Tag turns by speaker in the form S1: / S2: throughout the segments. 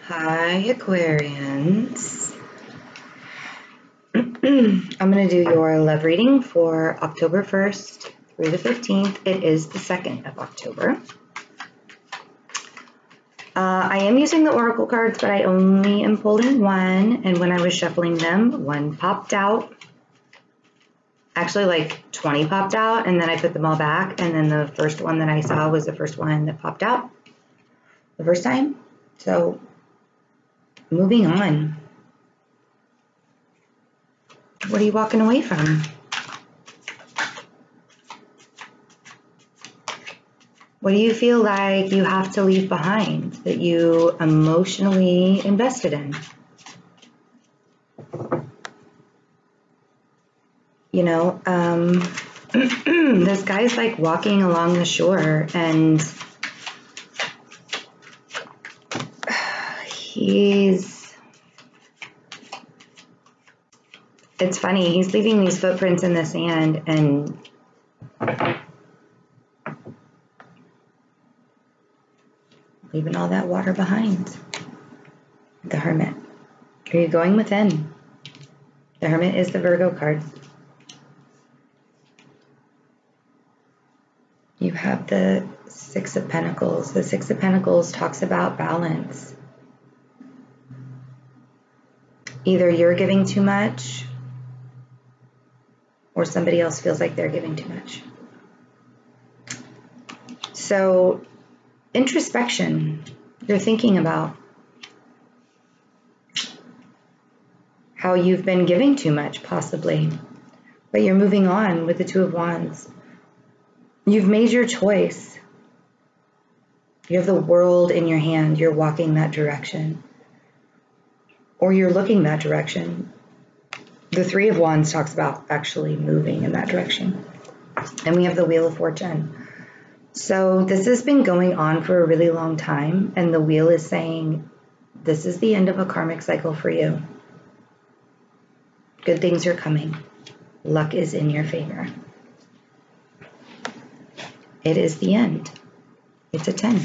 S1: Hi, Aquarians. I'm going to do your love reading for October 1st through the 15th. It is the 2nd of October. I am using the oracle cards, but I only am pulling one, and when I was shuffling them, one popped out. Actually, like 20 popped out, and then I put them all back, and then the first one that I saw was the first one that popped out the first time. So, moving on. What are you walking away from? What do you feel like you have to leave behind that you emotionally invested in? You know, this guy's like walking along the shore, and it's funny, he's leaving these footprints in the sand and leaving all that water behind. The Hermit. Are you going within? The Hermit is the Virgo card. You have the Six of Pentacles. The Six of Pentacles talks about balance. Either you're giving too much or somebody else feels like they're giving too much. So, introspection. You're thinking about how you've been giving too much, possibly, but you're moving on with the Two of Wands. You've made your choice. You have the world in your hand. You're walking that direction, or you're looking that direction. The Three of Wands talks about actually moving in that direction. And we have the Wheel of Fortune. So this has been going on for a really long time, and the wheel is saying, this is the end of a karmic cycle for you. Good things are coming. Luck is in your favor. It is the end. It's a 10.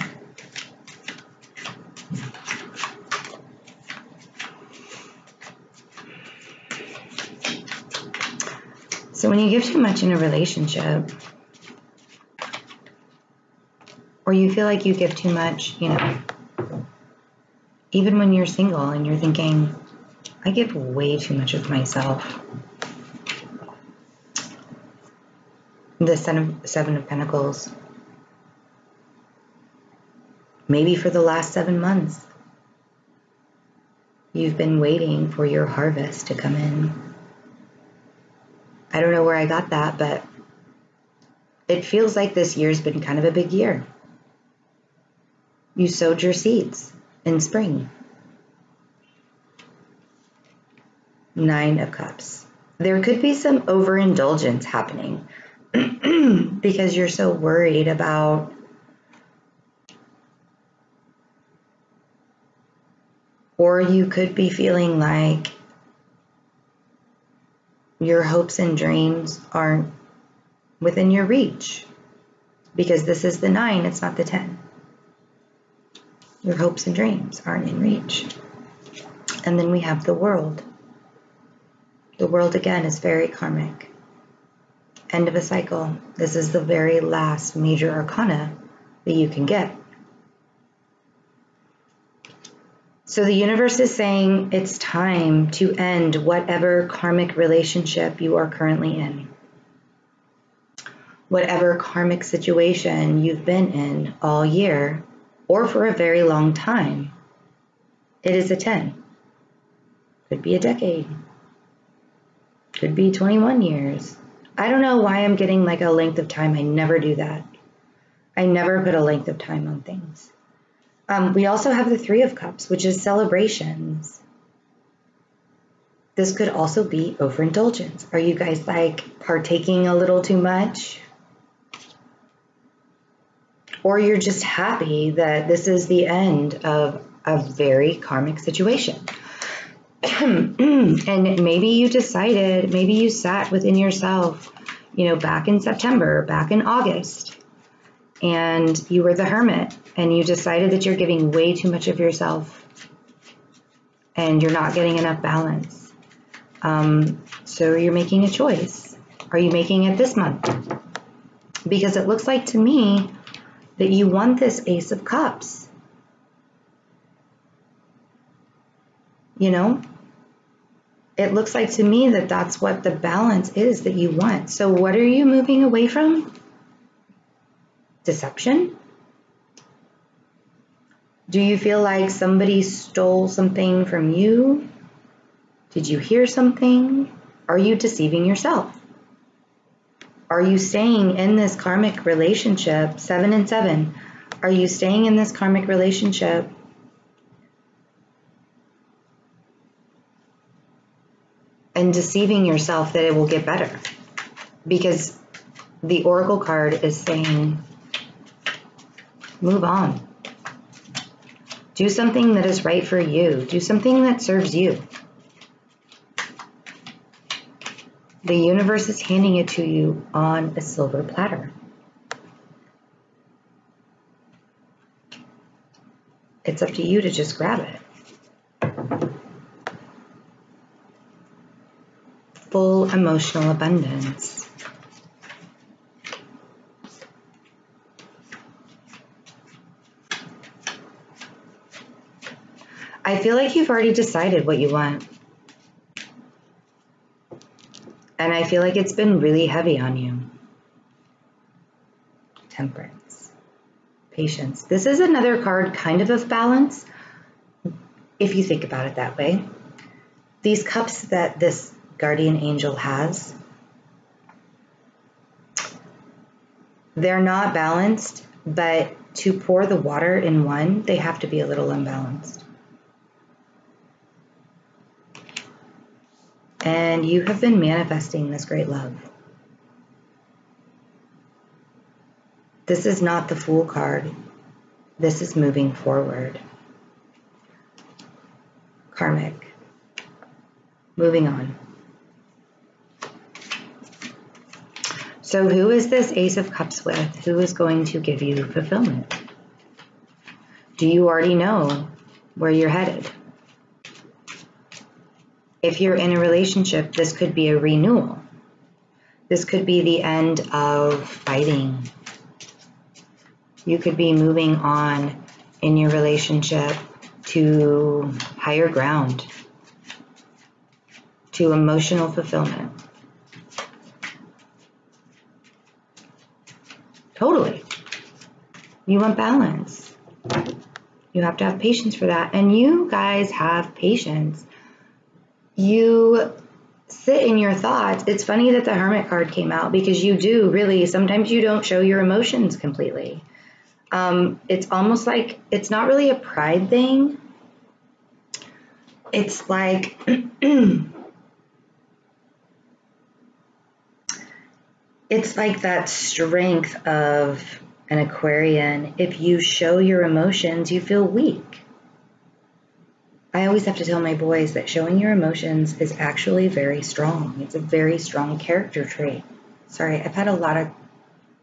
S1: So when you give too much in a relationship, or you feel like you give too much, you know, even when you're single and you're thinking, I give way too much of myself. The Seven of Pentacles. Maybe for the last 7 months, you've been waiting for your harvest to come in. I don't know where I got that, but it feels like this year's been kind of a big year. You sowed your seeds in spring. 9 of Cups. There could be some overindulgence happening because you're so worried about or you could be feeling like your hopes and dreams aren't within your reach because this is the 9, it's not the 10. Your hopes and dreams aren't in reach. And then we have the World. The World, again, is very karmic. End of a cycle. This is the very last major arcana that you can get. So the universe is saying it's time to end whatever karmic relationship you are currently in. Whatever karmic situation you've been in all year or for a very long time. It is a 10. Could be a decade. Could be 21 years. I don't know why I'm getting like a length of time. I never do that. I never put a length of time on things. We also have the Three of Cups, which is celebrations. This could also be overindulgence. Are you guys like partaking a little too much? Or you're just happy that this is the end of a very karmic situation. And maybe you decided, maybe you sat within yourself, you know, back in September, back in August, and you were the Hermit, and you decided that you're giving way too much of yourself and you're not getting enough balance. So you're making a choice. Are you making it this month? Because it looks like to me that you want this Ace of Cups. You know? It looks like to me that that's what the balance is that you want. So what are you moving away from? Deception? Do you feel like somebody stole something from you? Did you hear something? Are you deceiving yourself? Are you staying in this karmic relationship, 7 and 7? Are you staying in this karmic relationship and deceiving yourself that it will get better? Because the Oracle card is saying, move on. Do something that is right for you. Do something that serves you. The universe is handing it to you on a silver platter. It's up to you to just grab it. Full emotional abundance. I feel like you've already decided what you want. And I feel like it's been really heavy on you. Temperance. Patience. This is another card kind of balance, if you think about it that way. These cups that this guardian angel has, they're not balanced, but to pour the water in one, they have to be a little unbalanced. And you have been manifesting this great love. This is not the Fool card. This is moving forward. Karmic. Moving on. So who is this Ace of Cups with? Who is going to give you fulfillment? Do you already know where you're headed? If you're in a relationship, this could be a renewal. This could be the end of fighting. You could be moving on in your relationship to higher ground, to emotional fulfillment. Totally. You want balance. You have to have patience for that. And you guys have patience. You sit in your thoughts. It's funny that the Hermit card came out because you do really, sometimes you don't show your emotions completely. It's almost like, it's not really a pride thing. It's like, it's like that strength of an Aquarian. If you show your emotions, you feel weak. I always have to tell my boys that showing your emotions is actually very strong. It's a very strong character trait. Sorry, I've had a lot of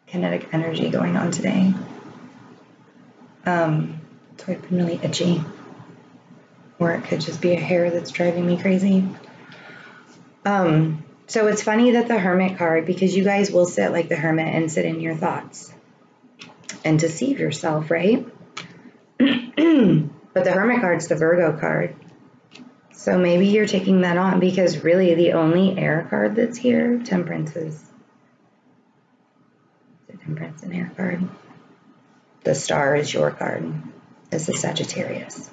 S1: kinetic energy going on today. So I've been really itchy. Or it could just be a hair that's driving me crazy. So it's funny that the Hermit card, because you guys will sit like the Hermit and sit in your thoughts and deceive yourself, right? But the Hermit card's the Virgo card. So maybe you're taking that on because really the only air card that's here, Temperance is the Temperance and air card. The Star is your card. It's the Sagittarius.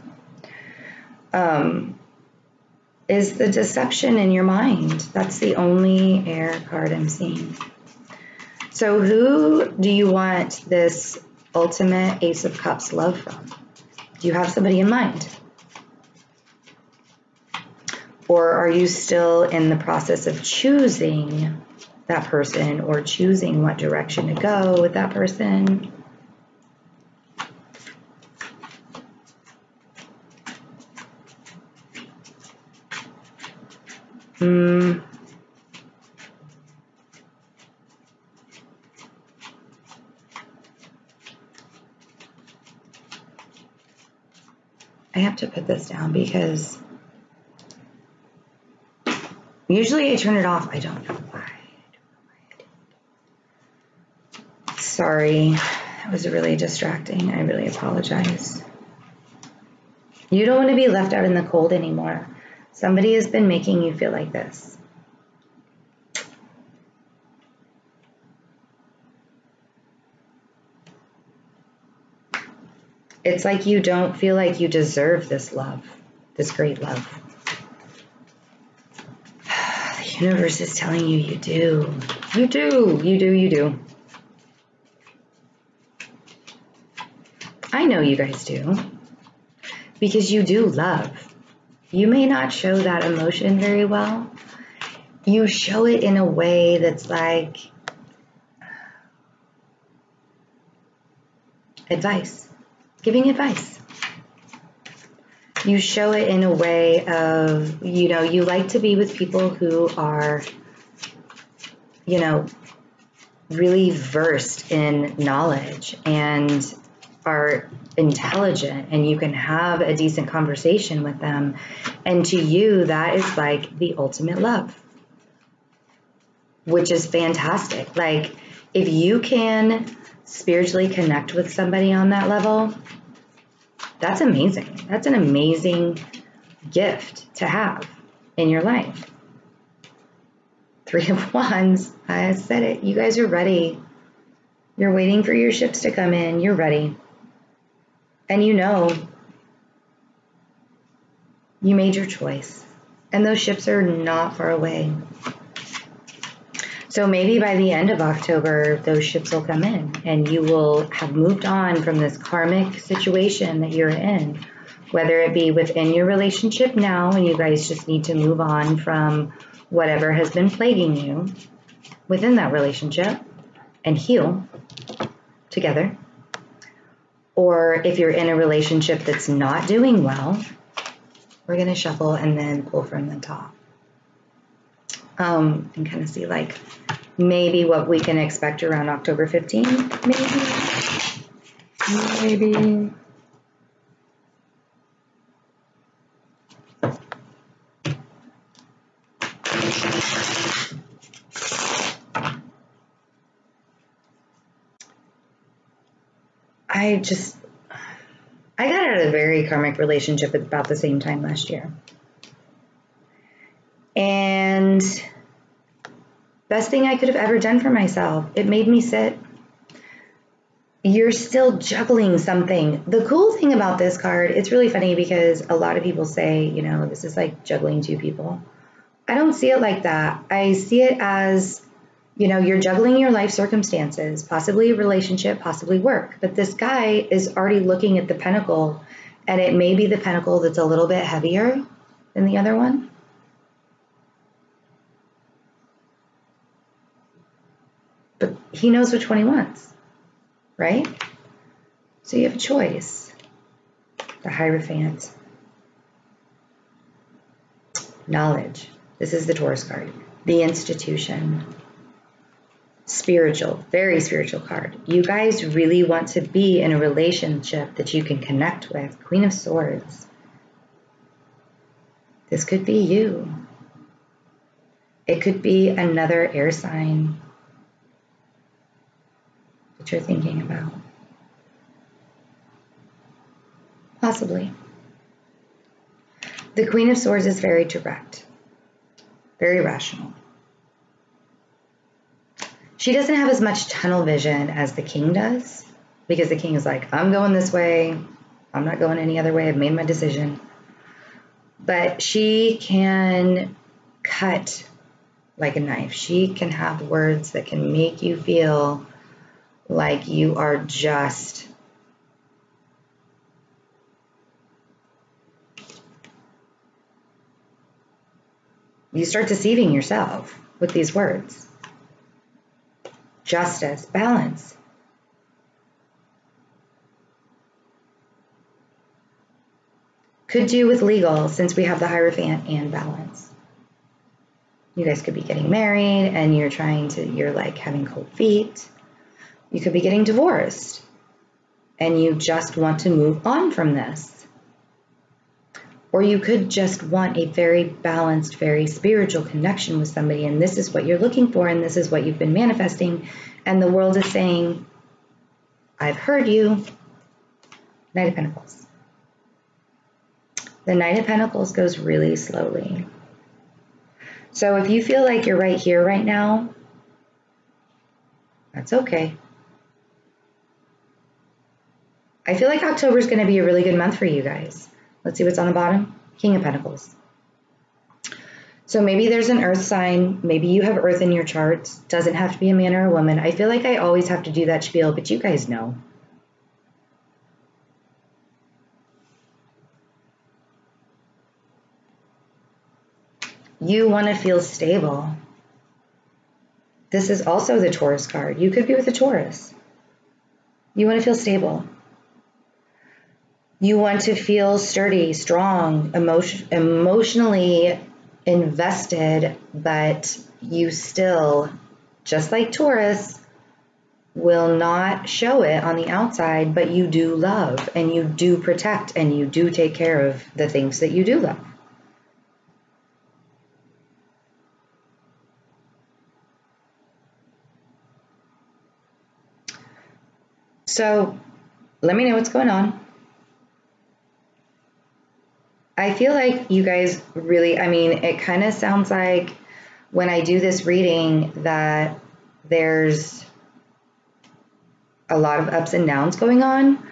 S1: Is the deception in your mind. That's the only air card I'm seeing. So who do you want this ultimate Ace of Cups love from? Do you have somebody in mind? Or are you still in the process of choosing that person or choosing what direction to go with that person? I have to put this down because Usually I turn it off. I don't know why. Sorry. It was really distracting. I really apologize. You don't want to be left out in the cold anymore. Somebody has been making you feel like this. It's like you don't feel like you deserve this love, this great love. The universe is telling you you do. You do. You do. You do. I know you guys do. Because you do love. You may not show that emotion very well. You show it in a way that's like advice. Giving advice. You show it in a way of, you know, you like to be with people who are, you know, really versed in knowledge and are intelligent, and you can have a decent conversation with them. And to you, that is like the ultimate love, which is fantastic. Like, if you can spiritually connect with somebody on that level, that's amazing. That's an amazing gift to have in your life. 3 of Wands, I said it. You guys are ready. You're waiting for your ships to come in. You're ready. And you know, you made your choice. And those ships are not far away. So maybe by the end of October, those ships will come in and you will have moved on from this karmic situation that you're in, whether it be within your relationship now and you guys just need to move on from whatever has been plaguing you within that relationship and heal together. Or if you're in a relationship that's not doing well, we're going to shuffle and then pull from the top. And kind of see like maybe what we can expect around October 15th, maybe. I got out of a very karmic relationship at about the same time last year. And best thing I could have ever done for myself. It made me sit. You're still juggling something. The cool thing about this card, it's really funny because a lot of people say, you know, this is like juggling 2 people. I don't see it like that. I see it as, you know, you're juggling your life circumstances, possibly a relationship, possibly work. But this guy is already looking at the pentacle, and it may be the pentacle that's a little bit heavier than the other one. But he knows which one he wants, right? So you have a choice. The Hierophant. Knowledge. This is the Taurus card. The institution. Spiritual, very spiritual card. You guys really want to be in a relationship that you can connect with. Queen of Swords. This could be you. It could be another air sign that you're thinking about. Possibly. The Queen of Swords is very direct, very rational. She doesn't have as much tunnel vision as the King does, because the King is like, I'm going this way. I'm not going any other way. I've made my decision. But she can cut like a knife. She can have words that can make you feel like you are just you start deceiving yourself with these words. Justice, balance. Could do with legal, since we have the Hierophant and balance. You guys could be getting married and you're like having cold feet. You could be getting divorced and you just want to move on from this. Or you could just want a very balanced, very spiritual connection with somebody, and this is what you're looking for, and this is what you've been manifesting, and the world is saying, I've heard you. Knight of Pentacles. The Knight of Pentacles goes really slowly. So if you feel like you're right here right now, that's okay. I feel like October is going to be a really good month for you guys. Let's see what's on the bottom. King of Pentacles. So maybe there's an earth sign. Maybe you have earth in your charts. Doesn't have to be a man or a woman. I feel like I always have to do that spiel, but you guys know. You want to feel stable. This is also the Taurus card. You could be with a Taurus. You want to feel stable. You want to feel sturdy, strong, emotionally invested, but you still, just like Taurus, will not show it on the outside, but you do love and you do protect and you do take care of the things that you do love. So let me know what's going on. I feel like you guys really, I mean, it kind of sounds like when I do this reading that there's a lot of ups and downs going on,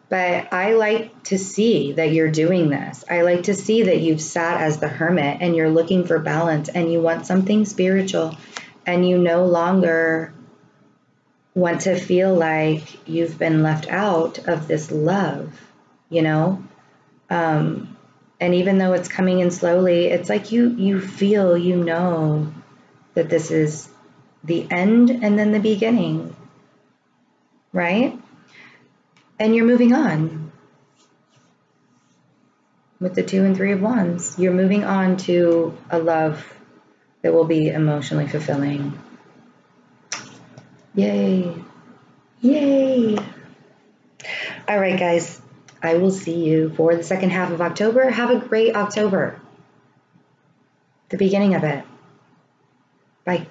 S1: but I like to see that you're doing this. I like to see that you've sat as the hermit and you're looking for balance and you want something spiritual and you no longer want to feel like you've been left out of this love, you know? And even though it's coming in slowly, it's like you feel, you know that this is the end and then the beginning, right? And you're moving on. With the 2 and 3 of Wands, you're moving on to a love that will be emotionally fulfilling. Yay. Yay. All right, guys. I will see you for the second half of October. Have a great October. The beginning of it. Bye.